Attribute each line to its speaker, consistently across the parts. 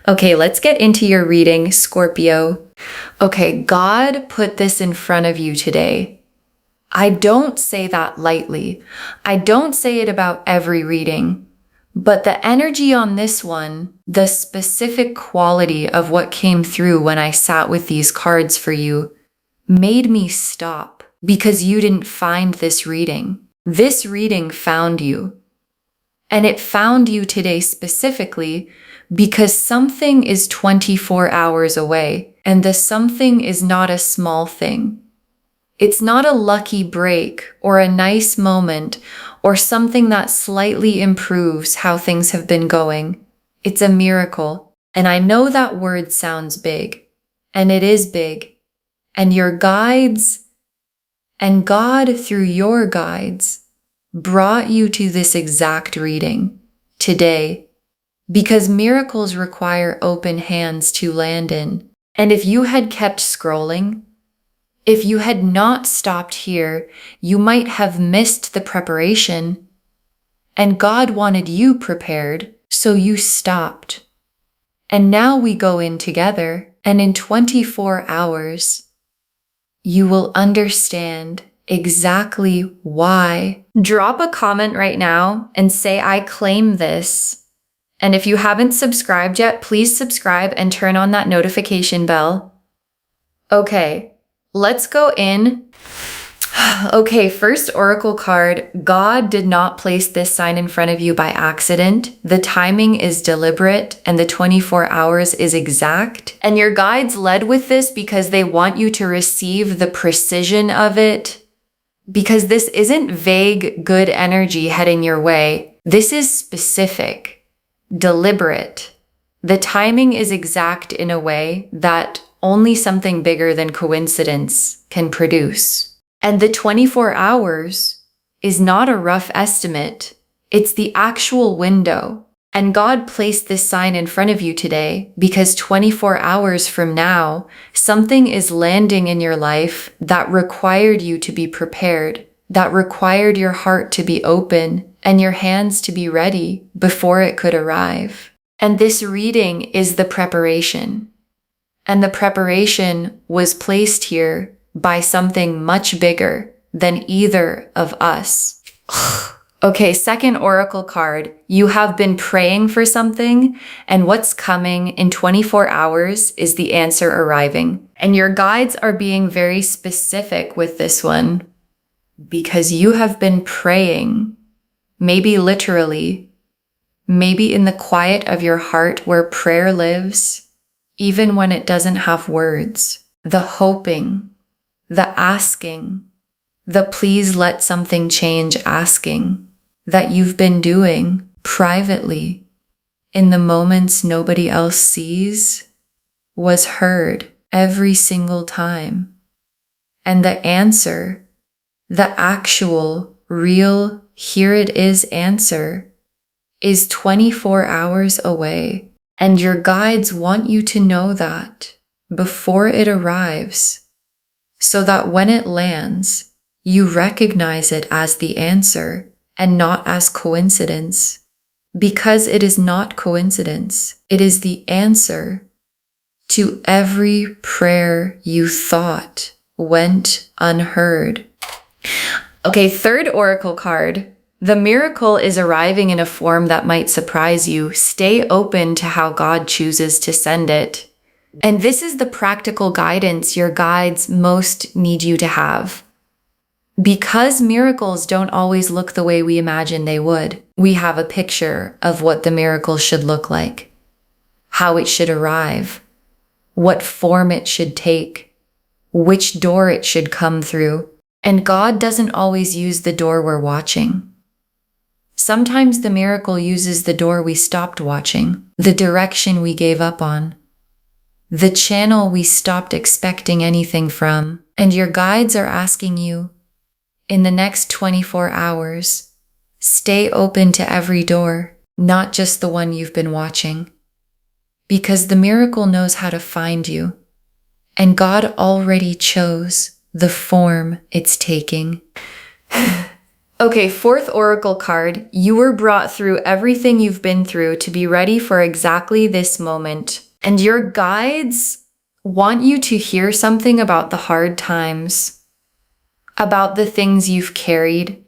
Speaker 1: Okay, let's get into your reading, Scorpio. Okay, God put this in front of you today. I don't say that lightly. I don't say it about every reading, but the energy on this one, the specific quality of what came through when I sat with these cards for you, made me stop because you didn't find this reading. This reading found you. And it found you today specifically because something is 24 hours away, and the something is not a small thing. It's not a lucky break or a nice moment or something that slightly improves how things have been going. It's a miracle. And I know that word sounds big, and it is big. And your guides and God through your guides brought you to this exact reading today because miracles require open hands to land in. And if you had kept scrolling, if you had not stopped here, you might have missed the preparation. And God wanted you prepared, so you stopped. And now we go in together, and in 24 hours, you will understand exactly why. Drop a comment right now and say, I claim this. And if you haven't subscribed yet, please subscribe and turn on that notification bell. Okay, let's go in. Okay, first oracle card. God did not place this sign in front of you by accident. The timing is deliberate and the 24 hours is exact. And your guides led with this because they want you to receive the precision of it. Because this isn't vague, good energy heading your way. This is specific, deliberate. The timing is exact in a way that only something bigger than coincidence can produce. And the 24 hours is not a rough estimate. It's the actual window. And God placed this sign in front of you today because 24 hours from now, something is landing in your life that required you to be prepared, that required your heart to be open and your hands to be ready before it could arrive. And this reading is the preparation. And the preparation was placed here by something much bigger than either of us. Okay, second oracle card. You have been praying for something, and what's coming in 24 hours is the answer arriving. And your guides are being very specific with this one because you have been praying, maybe literally, maybe in the quiet of your heart where prayer lives, even when it doesn't have words. The hoping, the asking, the please let something change asking that you've been doing privately in the moments nobody else sees was heard every single time. And the answer, the actual, real, here it is answer is 24 hours away. And your guides want you to know that before it arrives, so that when it lands, you recognize it as the answer and not as coincidence. Because it is not coincidence. It is the answer to every prayer you thought went unheard. Okay, third oracle card. The miracle is arriving in a form that might surprise you. Stay open to how God chooses to send it. And this is the practical guidance your guides most need you to have. Because miracles don't always look the way we imagine they would, we have a picture of what the miracle should look like, how it should arrive, what form it should take, which door it should come through. And God doesn't always use the door we're watching. Sometimes the miracle uses the door we stopped watching, the direction we gave up on, the channel we stopped expecting anything from. And your guides are asking you, in the next 24 hours, stay open to every door, not just the one you've been watching. Because the miracle knows how to find you, and God already chose the form it's taking. Okay, fourth oracle card. You were brought through everything you've been through to be ready for exactly this moment. And your guides want you to hear something about the hard times, about the things you've carried,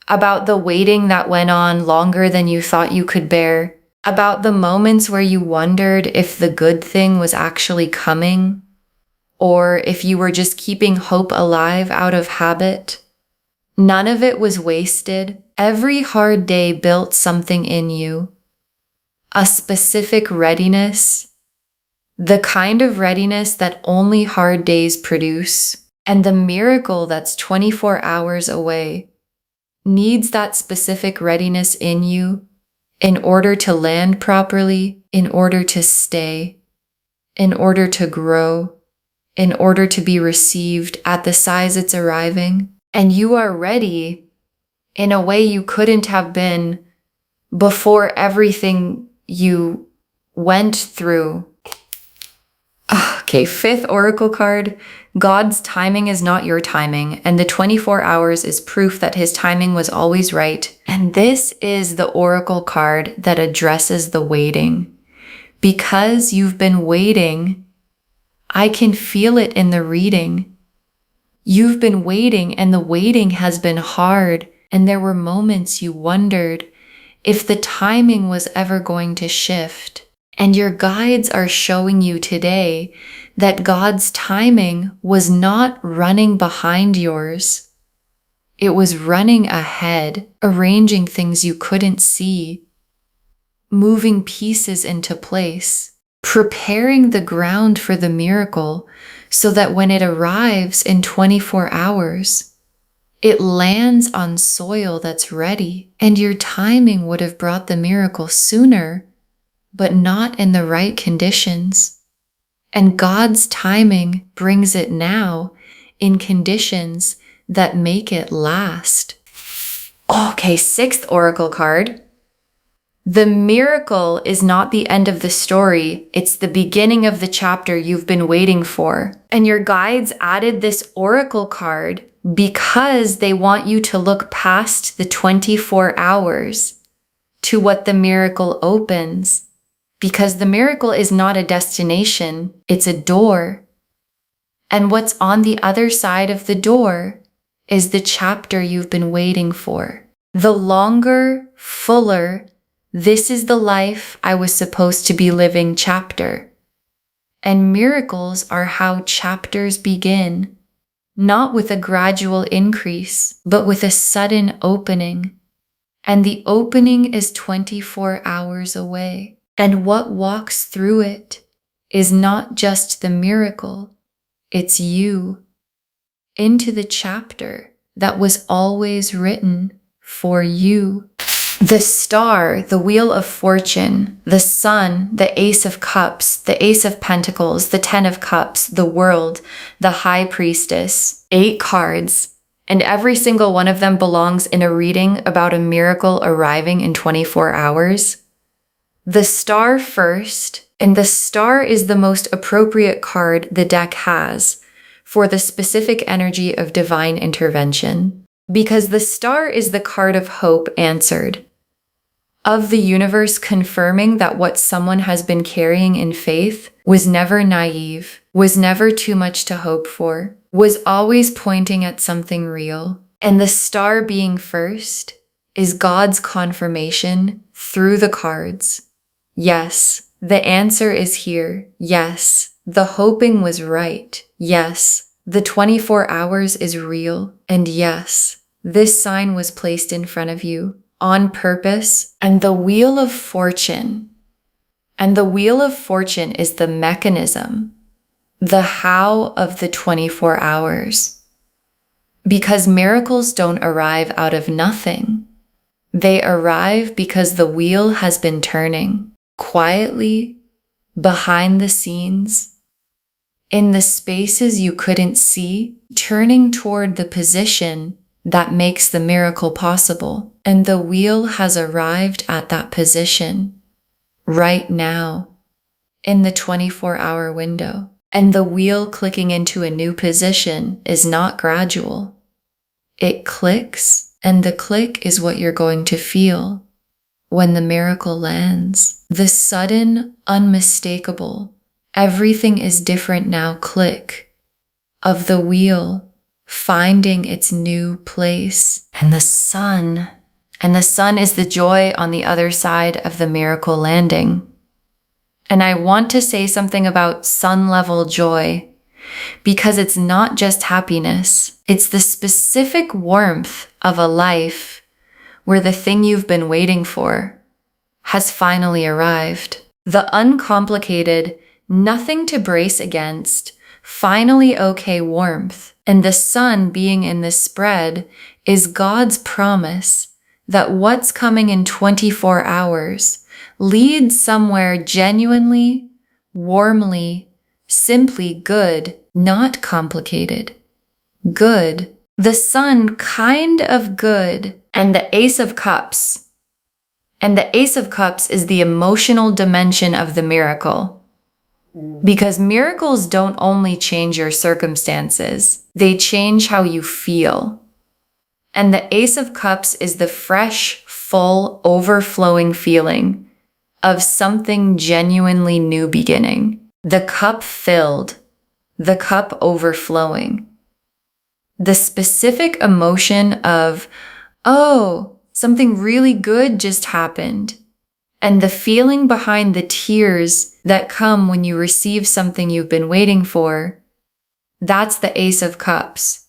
Speaker 1: about the waiting that went on longer than you thought you could bear, about the moments where you wondered if the good thing was actually coming, or if you were just keeping hope alive out of habit. None of it was wasted. Every hard day built something in you, a specific readiness, the kind of readiness that only hard days produce, and the miracle that's 24 hours away needs that specific readiness in you in order to land properly, in order to stay, in order to grow, in order to be received at the size it's arriving. And you are ready in a way you couldn't have been before everything you went through. Okay, fifth oracle card. God's timing is not your timing, and the 24 hours is proof that his timing was always right. And this is the oracle card that addresses the waiting. Because you've been waiting, I can feel it in the reading. You've been waiting, and the waiting has been hard, and there were moments you wondered if the timing was ever going to shift. And your guides are showing you today that God's timing was not running behind yours. It was running ahead, arranging things you couldn't see, moving pieces into place, preparing the ground for the miracle so that when it arrives in 24 hours, it lands on soil that's ready. And your timing would have brought the miracle sooner, but not in the right conditions. And God's timing brings it now in conditions that make it last. Okay, sixth oracle card. The miracle is not the end of the story, it's the beginning of the chapter you've been waiting for. And your guides added this oracle card because they want you to look past the 24 hours to what the miracle opens. Because the miracle is not a destination, it's a door. And what's on the other side of the door is the chapter you've been waiting for. The longer, fuller, this is the life I was supposed to be living chapter. And miracles are how chapters begin, not with a gradual increase, but with a sudden opening. And the opening is 24 hours away. And what walks through it is not just the miracle, it's you, into the chapter that was always written for you. The star, the wheel of fortune, the sun, the ace of cups, the ace of pentacles, the 10 of cups, the world, the high priestess, 8 cards, and every single one of them belongs in a reading about a miracle arriving in 24 hours. The star first, and the star is the most appropriate card the deck has for the specific energy of divine intervention, because the star is the card of hope answered, of the universe confirming that what someone has been carrying in faith was never naive, was never too much to hope for, was always pointing at something real. And the star being first is God's confirmation through the cards. Yes, the answer is here. Yes, the hoping was right. Yes, the 24 hours is real. And yes, this sign was placed in front of you on purpose. And the wheel of fortune. And the wheel of fortune is the mechanism, the how of the 24 hours. Because miracles don't arrive out of nothing. They arrive because the wheel has been turning. Quietly, behind the scenes, in the spaces you couldn't see, turning toward the position that makes the miracle possible. And the wheel has arrived at that position right now in the 24-hour window. And the wheel clicking into a new position is not gradual. It clicks And the click is what you're going to feel when the miracle lands. The sudden, unmistakable, everything is different now click of the wheel finding its new place. And the sun is the joy on the other side of the miracle landing. And I want to say something about sun level joy, because it's not just happiness. It's the specific warmth of a life where the thing you've been waiting for has finally arrived. The uncomplicated, nothing to brace against, finally okay warmth. And the sun being in this spread is God's promise that what's coming in 24 hours leads somewhere genuinely, warmly, simply good, not complicated. Good. The sun kind of good. And the Ace of Cups. And the Ace of Cups is the emotional dimension of the miracle. Because miracles don't only change your circumstances, they change how you feel. And the Ace of Cups is the fresh, full, overflowing feeling of something genuinely new beginning. The cup filled, the cup overflowing. The specific emotion of, oh, something really good just happened. And the feeling behind the tears that come when you receive something you've been waiting for, that's the Ace of Cups.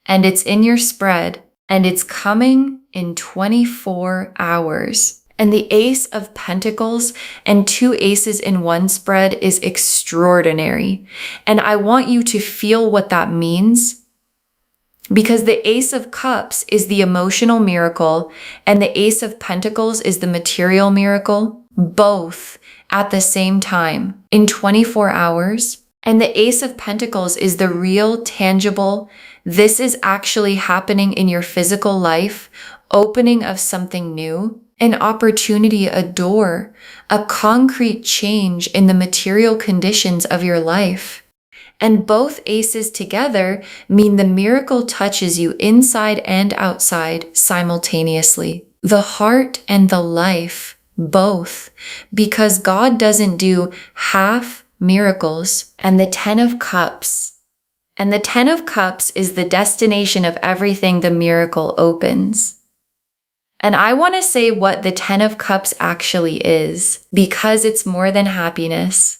Speaker 1: And it's in your spread, and it's coming in 24 hours. And the Ace of Pentacles and two aces in one spread is extraordinary. And I want you to feel what that means, because the Ace of Cups is the emotional miracle and the Ace of Pentacles is the material miracle, both at the same time in 24 hours. And the Ace of Pentacles is the real, tangible, this is actually happening in your physical life, opening of something new, an opportunity, a door, a concrete change in the material conditions of your life. And both aces together mean the miracle touches you inside and outside simultaneously. The heart and the life, both. Because God doesn't do half miracles. And the Ten of Cups. And the Ten of Cups is the destination of everything the miracle opens. And I want to say what the Ten of Cups actually is, because it's more than happiness.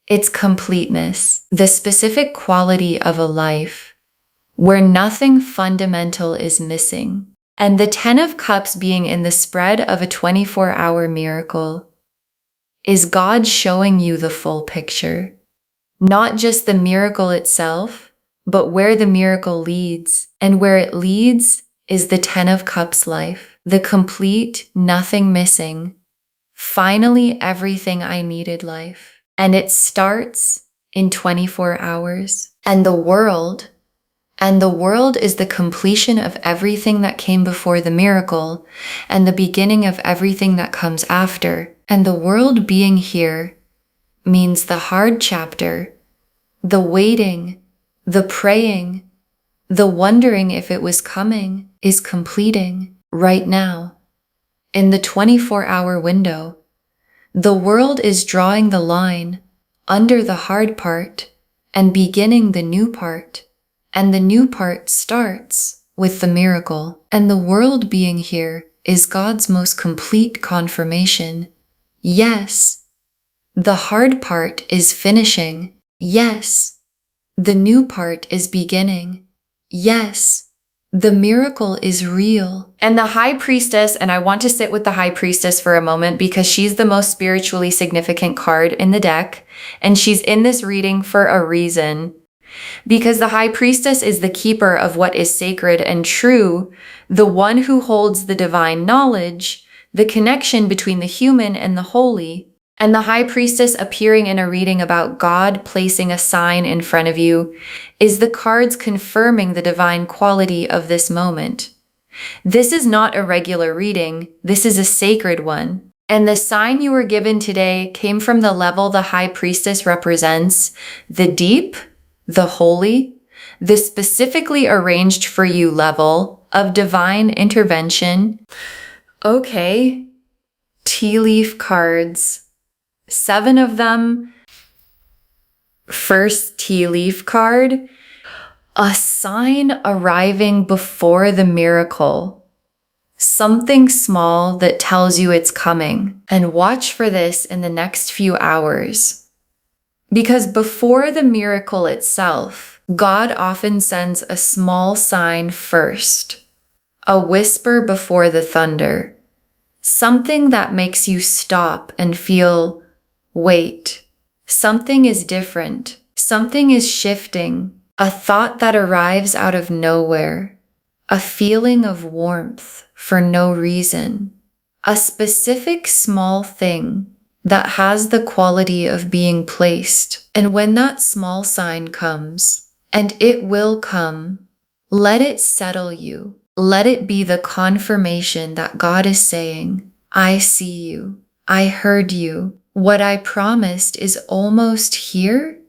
Speaker 1: It's completeness, the specific quality of a life where nothing fundamental is missing. And the Ten of Cups being in the spread of a 24-hour miracle is God showing you the full picture. Not just the miracle itself, but where the miracle leads. And where it leads is the Ten of Cups life, the complete, nothing missing, finally everything I needed life. And it starts in 24 hours. And the world is the completion of everything that came before the miracle and the beginning of everything that comes after. And the world being here means the hard chapter, the waiting, the praying, the wondering if it was coming is completing right now. In the 24-hour window, the world is drawing the line under the hard part and beginning the new part. And the new part starts with the miracle. And the world being here is God's most complete confirmation. Yes, the hard part is finishing. Yes, the new part is beginning. Yes, the miracle is real. And the High Priestess, and I want to sit with the High Priestess for a moment because she's the most spiritually significant card in the deck. And she's in this reading for a reason. Because the High Priestess is the keeper of what is sacred and true, the one who holds the divine knowledge, the connection between the human and the holy. And the High Priestess appearing in a reading about God placing a sign in front of you is the cards confirming the divine quality of this moment. This is not a regular reading, this is a sacred one. And the sign you were given today came from the level the High Priestess represents, the deep, the holy, the specifically arranged for you level of divine intervention. Okay, tea leaf cards, 7 of them. First tea leaf card, a sign arriving before the miracle. Something small that tells you it's coming. And watch for this in the next few hours. Because before the miracle itself, God often sends a small sign first. A whisper before the thunder. Something that makes you stop and feel, wait, something is different. Something is shifting. A thought that arrives out of nowhere. A feeling of warmth for no reason. A specific small thing that has the quality of being placed. And when that small sign comes, and it will come, let it settle you. Let it be the confirmation that God is saying, I see you. I heard you. What I promised is almost here.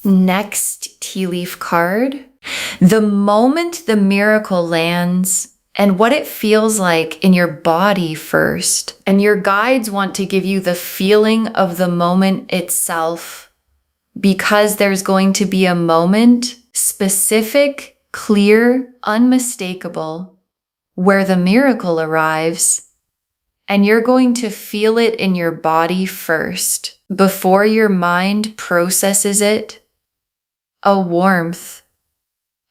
Speaker 1: Next tea leaf card. The moment the miracle lands and what it feels like in your body first. And your guides want to give you the feeling of the moment itself because there's going to be a moment, specific, clear, unmistakable, where the miracle arrives, and you're going to feel it in your body first, before your mind processes it. A warmth,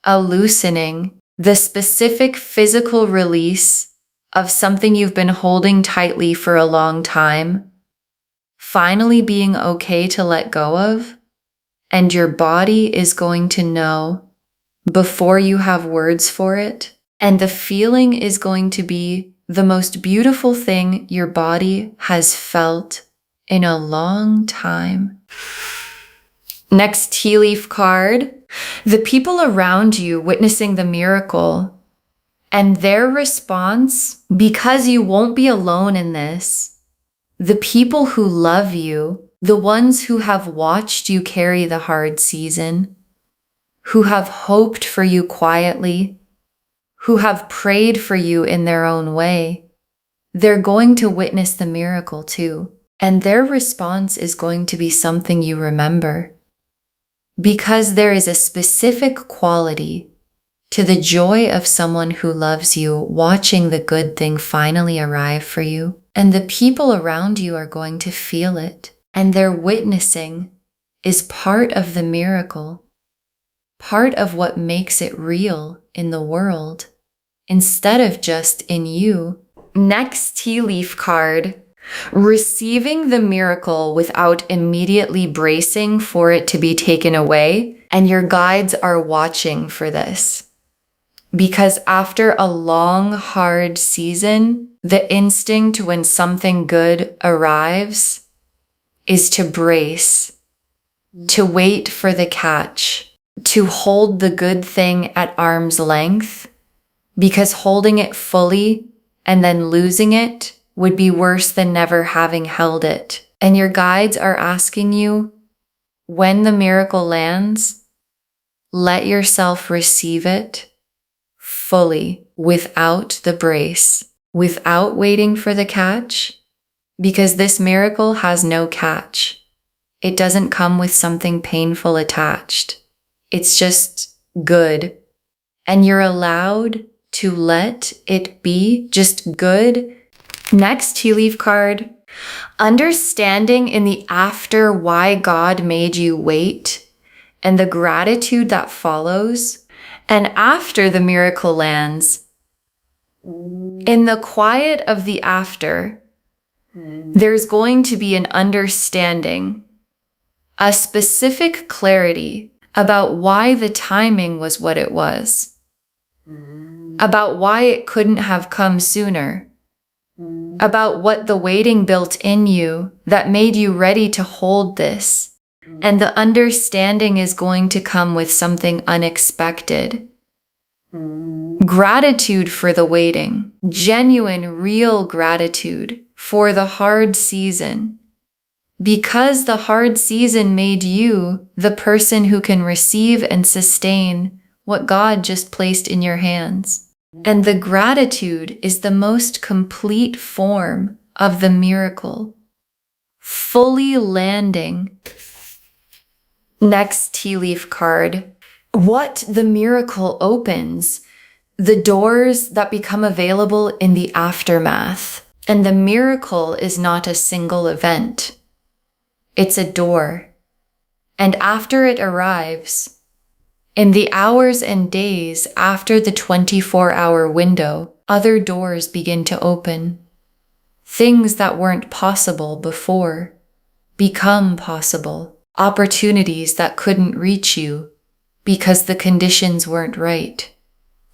Speaker 1: a loosening, the specific physical release of something you've been holding tightly for a long time, finally being okay to let go of, and your body is going to know before you have words for it, and the feeling is going to be the most beautiful thing your body has felt in a long time. Next tea leaf card, the people around you witnessing the miracle and their response, because you won't be alone in this. The people who love you, the ones who have watched you carry the hard season, who have hoped for you quietly, who have prayed for you in their own way, they're going to witness the miracle too. And their response is going to be something you remember. Because there is a specific quality to the joy of someone who loves you watching the good thing finally arrive for you. And the people around you are going to feel it. And their witnessing is part of the miracle. Part of what makes it real in the world, instead of just in you. Next tea leaf card, receiving the miracle without immediately bracing for it to be taken away, and your guides are watching for this. Because after a long, hard season, the instinct when something good arrives is to brace, to wait for the catch, to hold the good thing at arm's length, because holding it fully and then losing it would be worse than never having held it. And your guides are asking you, when the miracle lands, let yourself receive it fully, without the brace, without waiting for the catch, because this miracle has no catch. It doesn't come with something painful attached. It's just good. And you're allowed to let it be just good. Next tea leaf card, understanding in the after why God made you wait and the gratitude that follows. And after the miracle lands, in the quiet of the after, there's going to be an understanding, a specific clarity about why the timing was what it was, about why it couldn't have come sooner, about what the waiting built in you that made you ready to hold this. And the understanding is going to come with something unexpected. Gratitude for the waiting, genuine, real gratitude for the hard season. Because the hard season made you the person who can receive and sustain what God just placed in your hands. And the gratitude is the most complete form of the miracle. Fully landing. Next tea leaf card. What the miracle opens. The doors that become available in the aftermath. And the miracle is not a single event. It's a door. And after it arrives, in the hours and days after the 24-hour window, other doors begin to open. Things that weren't possible before become possible. Opportunities that couldn't reach you because the conditions weren't right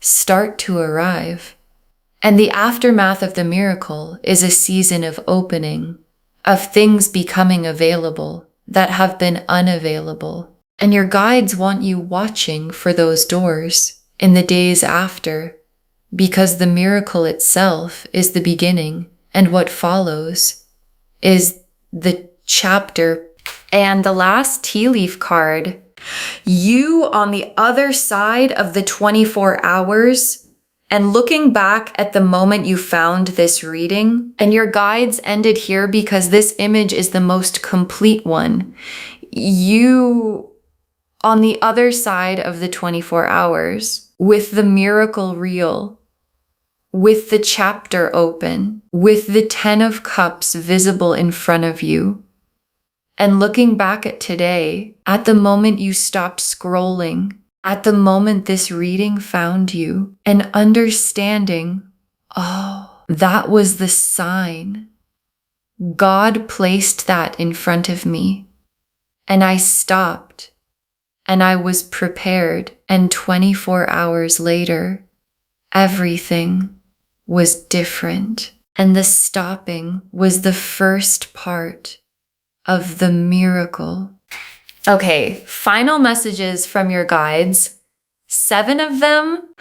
Speaker 1: start to arrive. And the aftermath of the miracle is a season of opening, of things becoming available that have been unavailable. And your guides want you watching for those doors in the days after, because the miracle itself is the beginning, and what follows is the chapter. And the last tea leaf card, you on the other side of the 24 hours, and looking back at the moment you found this reading, and your guides ended here because this image is the most complete one. You on the other side of the 24 hours, with the miracle real, with the chapter open, with the 10 of Cups visible in front of you, and looking back at today, at the moment you stopped scrolling, at the moment this reading found you, and understanding, oh, that was the sign. God placed that in front of me, and I stopped, and I was prepared, and 24 hours later, everything was different, and the stopping was the first part of the miracle. Okay, final messages from your guides. 7 of them.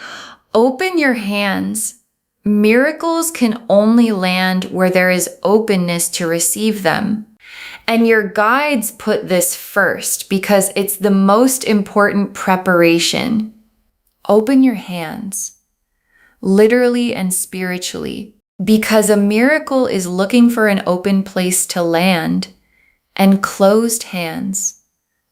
Speaker 1: Open your hands. Miracles can only land where there is openness to receive them. And your guides put this first because it's the most important preparation. Open your hands, literally and spiritually, because a miracle is looking for an open place to land, and closed hands,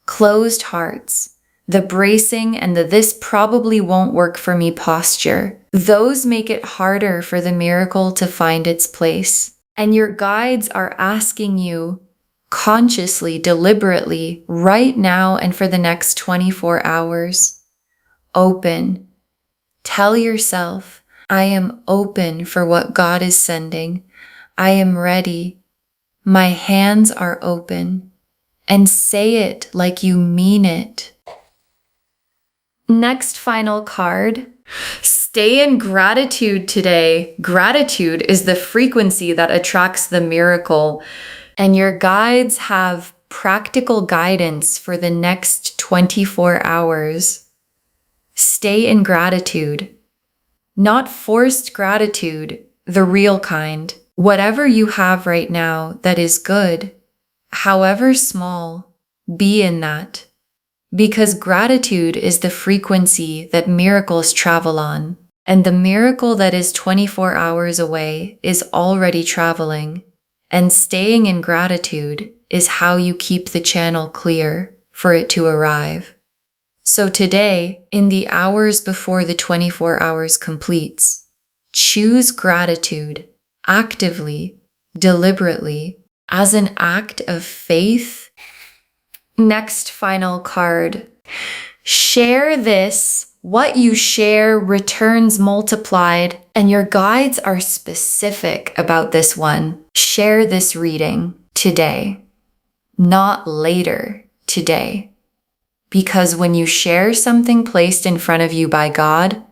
Speaker 1: closed hearts, the bracing and the "this probably won't work for me" posture, those make it harder for the miracle to find its place. And your guides are asking you consciously, deliberately, right now and for the next 24 hours, open. Tell yourself, I am open for what God is sending. I am ready. My hands are open. And say it like you mean it. Next final card. Stay in gratitude today. Gratitude is the frequency that attracts the miracle. And your guides have practical guidance for the next 24 hours. Stay in gratitude. Not forced gratitude, the real kind. Whatever you have right now that is good, however small, be in that. Because gratitude is the frequency that miracles travel on. And the miracle that is 24 hours away is already traveling. And staying in gratitude is how you keep the channel clear for it to arrive. So today, in the hours before the 24 hours completes, choose gratitude actively, deliberately, as an act of faith. Next final card. Share this. What you share returns multiplied, and your guides are specific about this one. Share this reading today, not later, today. Because when you share something placed in front of you by God,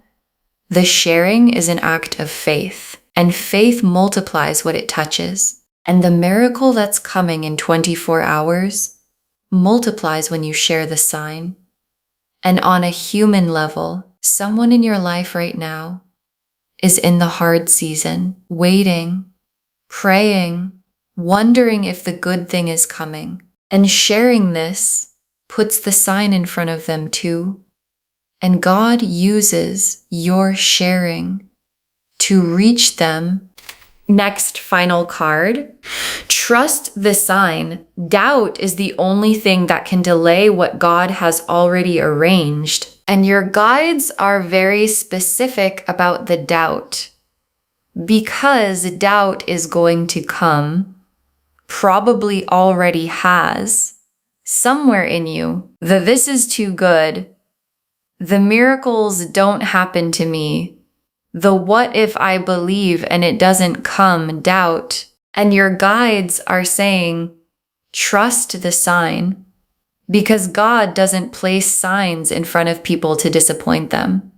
Speaker 1: the sharing is an act of faith, and faith multiplies what it touches. And the miracle that's coming in 24 hours multiplies when you share the sign. And on a human level, someone in your life right now is in the hard season, waiting, praying, wondering if the good thing is coming. And sharing this puts the sign in front of them too. And God uses your sharing to reach them. Next, final card. Trust the sign. Doubt is the only thing that can delay what God has already arranged. And your guides are very specific about the doubt. Because doubt is going to come, probably already has, somewhere in you. The "this is too good," the "miracles don't happen to me," the "what if I believe and it doesn't come" doubt. And your guides are saying, trust the sign, because God doesn't place signs in front of people to disappoint them.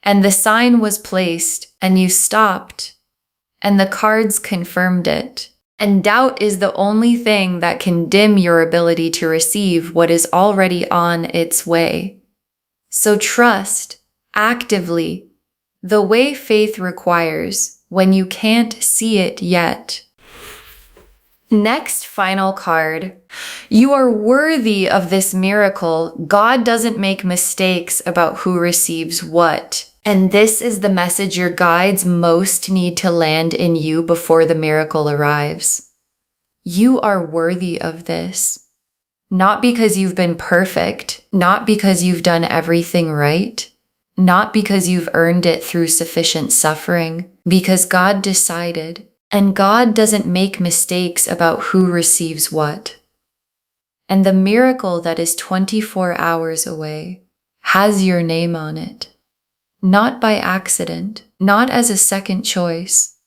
Speaker 1: And the sign was placed, and you stopped, and the cards confirmed it. And doubt is the only thing that can dim your ability to receive what is already on its way. So trust, actively, the way faith requires when you can't see it yet. Next, final card. You are worthy of this miracle. God doesn't make mistakes about who receives what. And this is the message your guides most need to land in you before the miracle arrives. You are worthy of this. Not because you've been perfect, not because you've done everything right, not because you've earned it through sufficient suffering, because God decided. And God doesn't make mistakes about who receives what. And the miracle that is 24 hours away has your name on it. Not by accident, not as a second choice.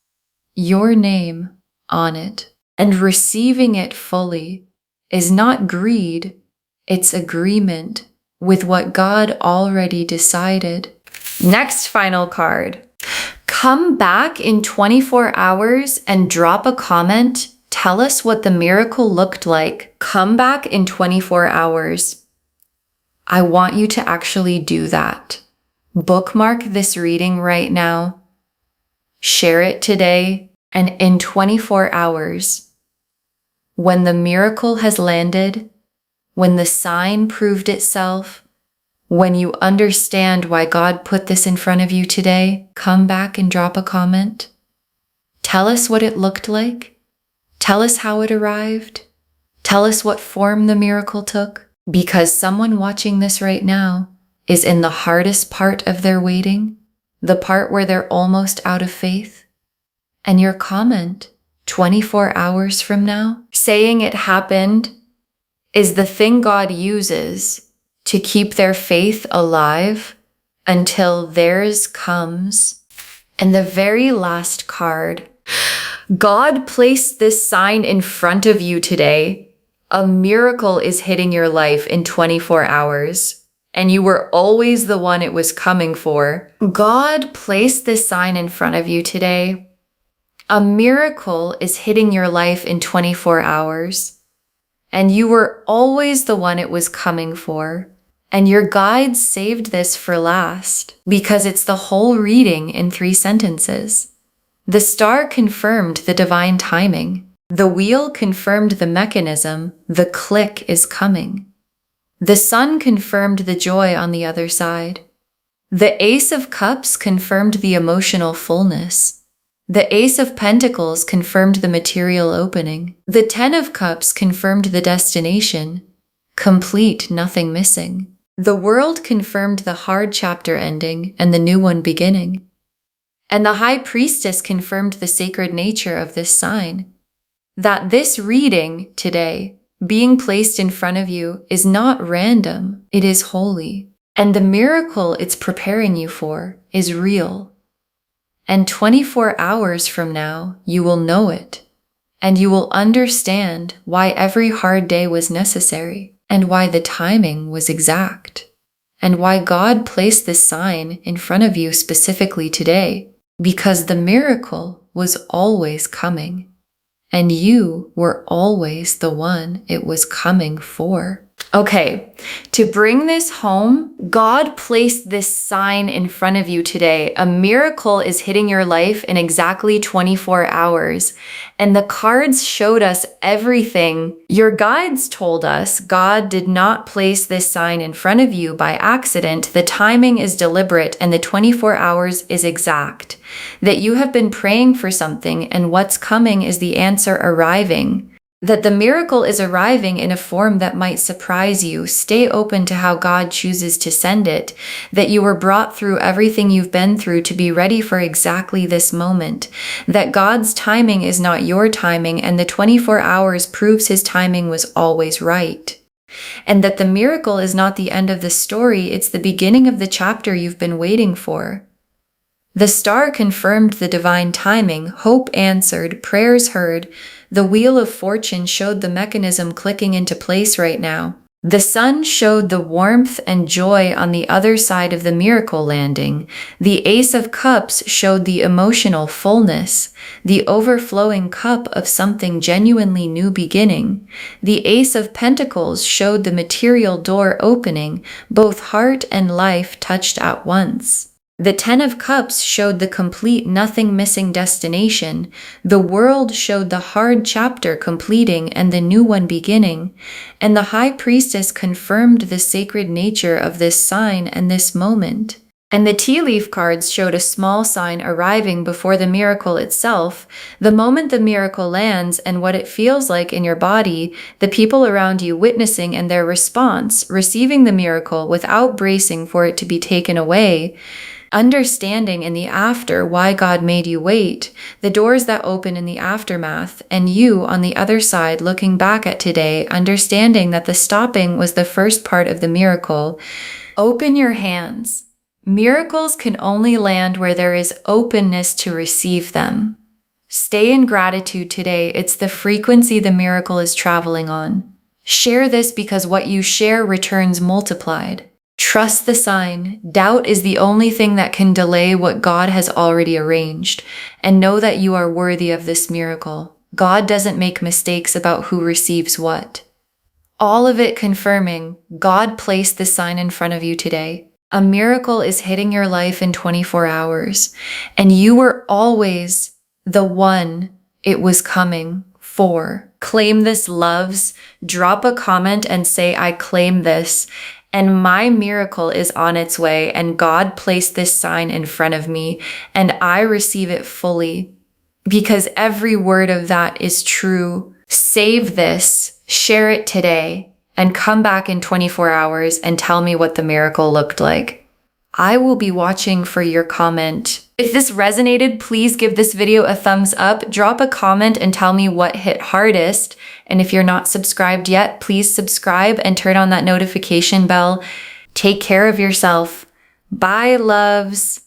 Speaker 1: Your name on it. And receiving it fully is not greed, it's agreement with what God already decided. Next final card. Come back in 24 hours and drop a comment. Tell us what the miracle looked like. Come back in 24 hours. I want you to actually do that. Bookmark this reading right now. Share it today, and in 24 hours, when the miracle has landed, when the sign proved itself, when you understand why God put this in front of you today, come back and drop a comment. Tell us what it looked like. Tell us how it arrived. Tell us what form the miracle took. Because someone watching this right now is in the hardest part of their waiting, the part where they're almost out of faith. And your comment, 24 hours from now, saying it happened, is the thing God uses to keep their faith alive until theirs comes. And the very last card. God placed this sign in front of you today. A miracle is hitting your life in 24 hours, and you were always the one it was coming for. God placed this sign in front of you today. A miracle is hitting your life in 24 hours. And you were always the one it was coming for. And your guides saved this for last, because it's the whole reading in 3 sentences. The star confirmed the divine timing. The wheel confirmed the mechanism. The click is coming. The sun confirmed the joy on the other side. The Ace of Cups confirmed the emotional fullness. The Ace of Pentacles confirmed the material opening. The 10 of Cups confirmed the destination. Complete, nothing missing. The World confirmed the hard chapter ending and the new one beginning. And the High Priestess confirmed the sacred nature of this sign. That this reading today, being placed in front of you, is not random, it is holy. And the miracle it's preparing you for is real. And 24 hours from now, you will know it. And you will understand why every hard day was necessary. And why the timing was exact, and why God placed this sign in front of you specifically today, because the miracle was always coming, and you were always the one it was coming for. Okay, to bring this home, God placed this sign in front of you today. A miracle is hitting your life in exactly 24 hours. And the cards showed us everything. Your guides told us God did not place this sign in front of you by accident. The timing is deliberate and the 24 hours is exact. That you have been praying for something and what's coming is the answer arriving. That the miracle is arriving in a form that might surprise you. Stay open to how God chooses to send it. That you were brought through everything you've been through to be ready for exactly this moment. That God's timing is not your timing, and the 24 hours proves his timing was always right. And that the miracle is not the end of the story, it's the beginning of the chapter you've been waiting for. The star confirmed the divine timing, hope answered, prayers heard. The wheel of fortune showed the mechanism clicking into place right now. The sun showed the warmth and joy on the other side of the miracle landing. The Ace of Cups showed the emotional fullness, the overflowing cup of something genuinely new beginning. The Ace of Pentacles showed the material door opening, both heart and life touched at once. The Ten of Cups showed the complete nothing missing destination. The World showed the hard chapter completing and the new one beginning. And the High Priestess confirmed the sacred nature of this sign and this moment. And the tea leaf cards showed a small sign arriving before the miracle itself, the moment the miracle lands and what it feels like in your body, the people around you witnessing and their response, receiving the miracle without bracing for it to be taken away. Understanding in the after why God made you wait, the doors that open in the aftermath, and you on the other side looking back at today, understanding that the stopping was the first part of the miracle. Open your hands. Miracles can only land where there is openness to receive them. Stay in gratitude today. It's the frequency the miracle is traveling on. Share this because what you share returns multiplied. Trust the sign. Doubt is the only thing that can delay what God has already arranged. And know that you are worthy of this miracle. God doesn't make mistakes about who receives what. All of it confirming, God placed this sign in front of you today. A miracle is hitting your life in 24 hours. And you were always the one it was coming for. Claim this, loves. Drop a comment and say, I claim this. And my miracle is on its way, and God placed this sign in front of me, and I receive it fully, because every word of that is true. Save this, share it today, and come back in 24 hours and tell me what the miracle looked like. I will be watching for your comment. If this resonated, please give this video a thumbs up, drop a comment and tell me what hit hardest. And if you're not subscribed yet, please subscribe and turn on that notification bell. Take care of yourself. Bye, loves.